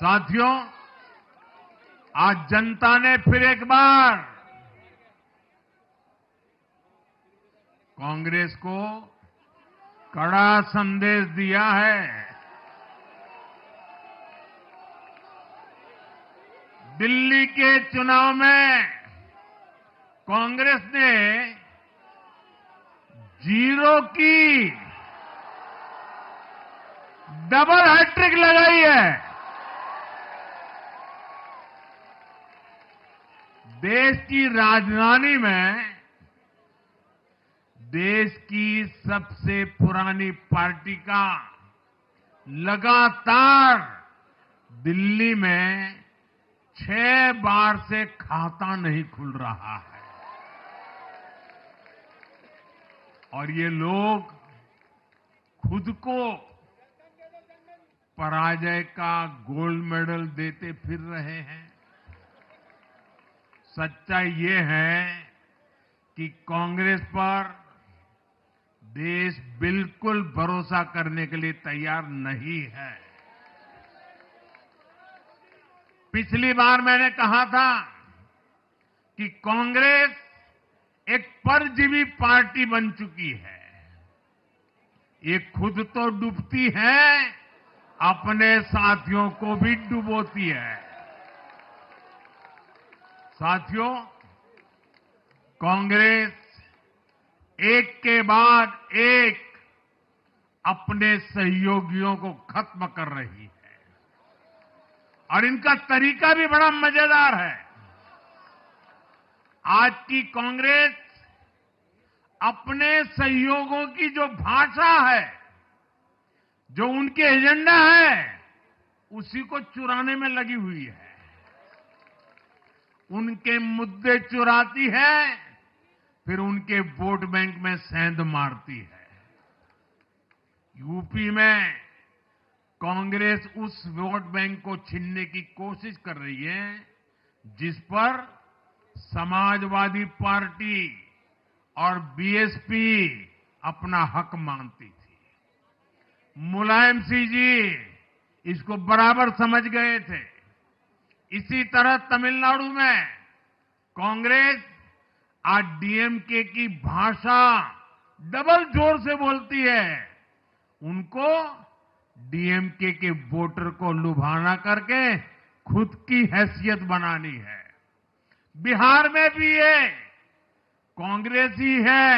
साथियों, आज जनता ने फिर एक बार कांग्रेस को कड़ा संदेश दिया है। दिल्ली के चुनाव में कांग्रेस ने जीरो की डबल हैट्रिक लगाई है। देश की राजधानी में देश की सबसे पुरानी पार्टी का लगातार दिल्ली में 6 बार से खाता नहीं खुल रहा है और ये लोग खुद को पराजय का गोल्ड मेडल देते फिर रहे हैं। सच्चाई ये है कि कांग्रेस पर देश बिल्कुल भरोसा करने के लिए तैयार नहीं है। पिछली बार मैंने कहा था कि कांग्रेस एक परजीवी पार्टी बन चुकी है। ये खुद तो डूबती है, अपने साथियों को भी डुबोती है। साथियों, कांग्रेस एक के बाद एक अपने सहयोगियों को खत्म कर रही है और इनका तरीका भी बड़ा मजेदार है। आज की कांग्रेस अपने सहयोगियों की जो भाषा है, जो उनके एजेंडा है, उसी को चुराने में लगी हुई है। उनके मुद्दे चुराती है, फिर उनके वोट बैंक में सेंध मारती है। यूपी में कांग्रेस उस वोट बैंक को छीनने की कोशिश कर रही है जिस पर समाजवादी पार्टी और बीएसपी अपना हक मानती थी। मुलायम सिंह जी इसको बराबर समझ गए थे। इसी तरह तमिलनाडु में कांग्रेस आज डीएमके की भाषा डबल जोर से बोलती है। उनको डीएमके के वोटर को लुभाना करके खुद की हैसियत बनानी है। बिहार में भी ये कांग्रेस ही है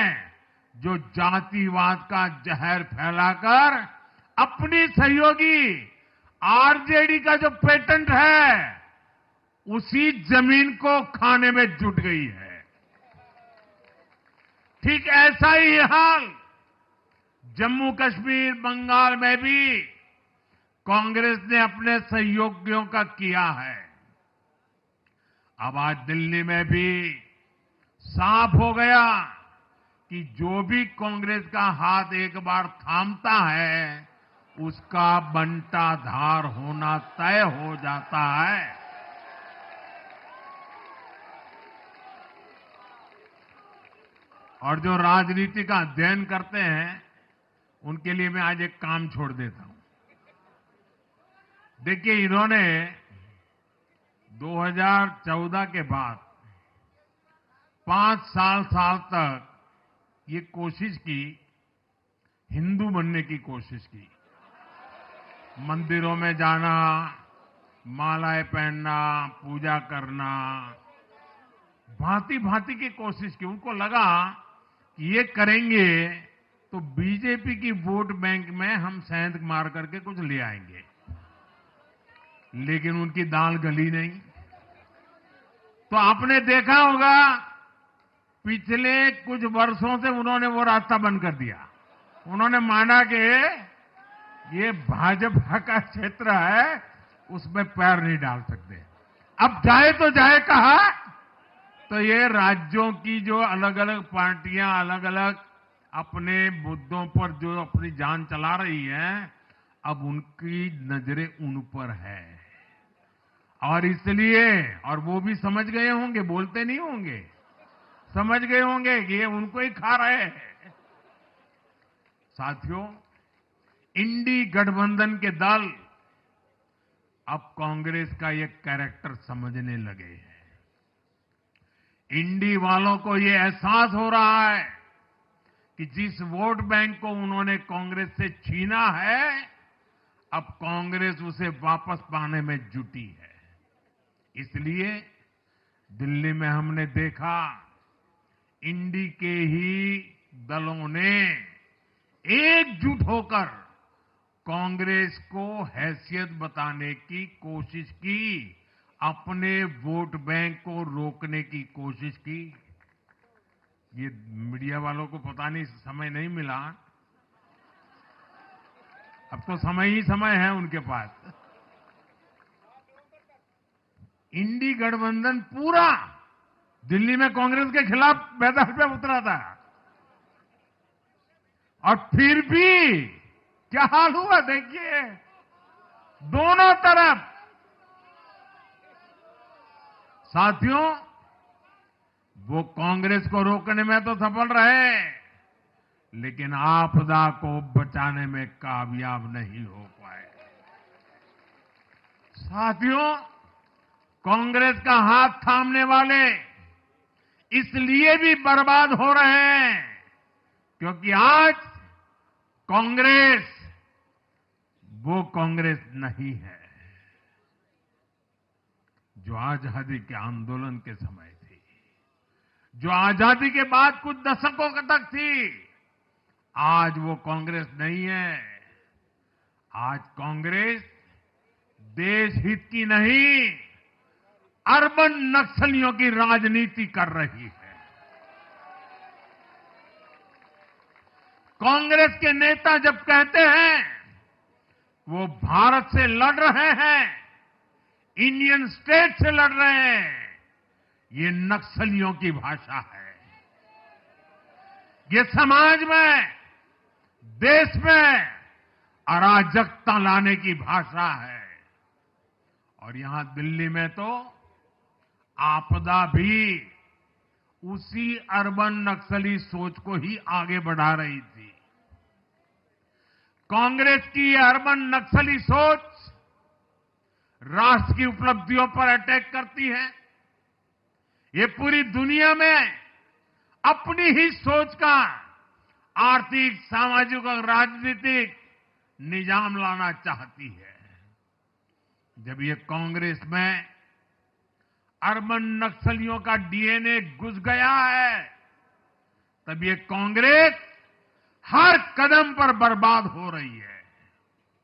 जो जातिवाद का जहर फैलाकर अपनी सहयोगी आरजेडी का जो पेटेंट है उसी जमीन को खाने में जुट गई है। ठीक ऐसा ही हाल जम्मू कश्मीर, बंगाल में भी कांग्रेस ने अपने सहयोगियों का किया है। अब आज दिल्ली में भी साफ हो गया कि जो भी कांग्रेस का हाथ एक बार थामता है उसका बंटाधार होना तय हो जाता है। और जो राजनीति का अध्ययन करते हैं उनके लिए मैं आज एक काम छोड़ देता हूं। देखिए, इन्होंने 2014 के बाद 5 साल तक ये कोशिश की, हिंदू बनने की कोशिश की। मंदिरों में जाना, मालाएं पहनना, पूजा करना, भांति भांति की कोशिश की। उनको लगा कि ये करेंगे तो बीजेपी की वोट बैंक में हम सेंध मार करके कुछ ले आएंगे, लेकिन उनकी दाल गली नहीं। तो आपने देखा होगा पिछले कुछ वर्षों से उन्होंने वो रास्ता बंद कर दिया। उन्होंने माना कि ये भाजपा का क्षेत्र है, उसमें पैर नहीं डाल सकते। अब जाए तो जाए कहा, तो ये राज्यों की जो अलग अलग पार्टियां अलग अलग अपने मुद्दों पर जो अपनी जान चला रही हैं, अब उनकी नजरें उन पर है और इसलिए, और वो भी समझ गए होंगे, बोलते नहीं होंगे, समझ गए होंगे कि ये उनको ही खा रहे हैं। साथियों, इंडी गठबंधन के दल अब कांग्रेस का ये कैरेक्टर समझने लगे हैं। इंडी वालों को ये एहसास हो रहा है कि जिस वोट बैंक को उन्होंने कांग्रेस से छीना है, अब कांग्रेस उसे वापस पाने में जुटी है। इसलिए दिल्ली में हमने देखा, इंडी के ही दलों ने एकजुट होकर कांग्रेस को हैसियत बताने की कोशिश की, अपने वोट बैंक को रोकने की कोशिश की। ये मीडिया वालों को पता नहीं समय नहीं मिला, अब तो समय ही समय है उनके पास। इंडी गठबंधन पूरा दिल्ली में कांग्रेस के खिलाफ मैदान पे उतरा था, और फिर भी क्या हाल हुआ देखिए, दोनों तरफ। साथियों, वो कांग्रेस को रोकने में तो सफल रहे, लेकिन आपदा को बचाने में कामयाब नहीं हो पाए। साथियों, कांग्रेस का हाथ थामने वाले इसलिए भी बर्बाद हो रहे हैं क्योंकि आज कांग्रेस वो कांग्रेस नहीं है जो आजादी के आंदोलन के समय थी, जो आजादी के बाद कुछ दशकों तक थी। आज वो कांग्रेस नहीं है। आज कांग्रेस देश हित की नहीं, अर्बन नक्सलियों की राजनीति कर रही है। कांग्रेस के नेता जब कहते हैं वो भारत से लड़ रहे हैं, इंडियन स्टेट से लड़ रहे हैं, ये नक्सलियों की भाषा है। ये समाज में, देश में अराजकता लाने की भाषा है। और यहां दिल्ली में तो आपदा भी उसी अर्बन नक्सली सोच को ही आगे बढ़ा रही थी। कांग्रेस की ये अर्बन नक्सली सोच राष्ट्र की उपलब्धियों पर अटैक करती है। ये पूरी दुनिया में अपनी ही सोच का आर्थिक, सामाजिक और राजनीतिक निजाम लाना चाहती है। जब ये कांग्रेस में अर्बन नक्सलियों का डीएनए घुस गया है, तब ये कांग्रेस हर कदम पर बर्बाद हो रही है।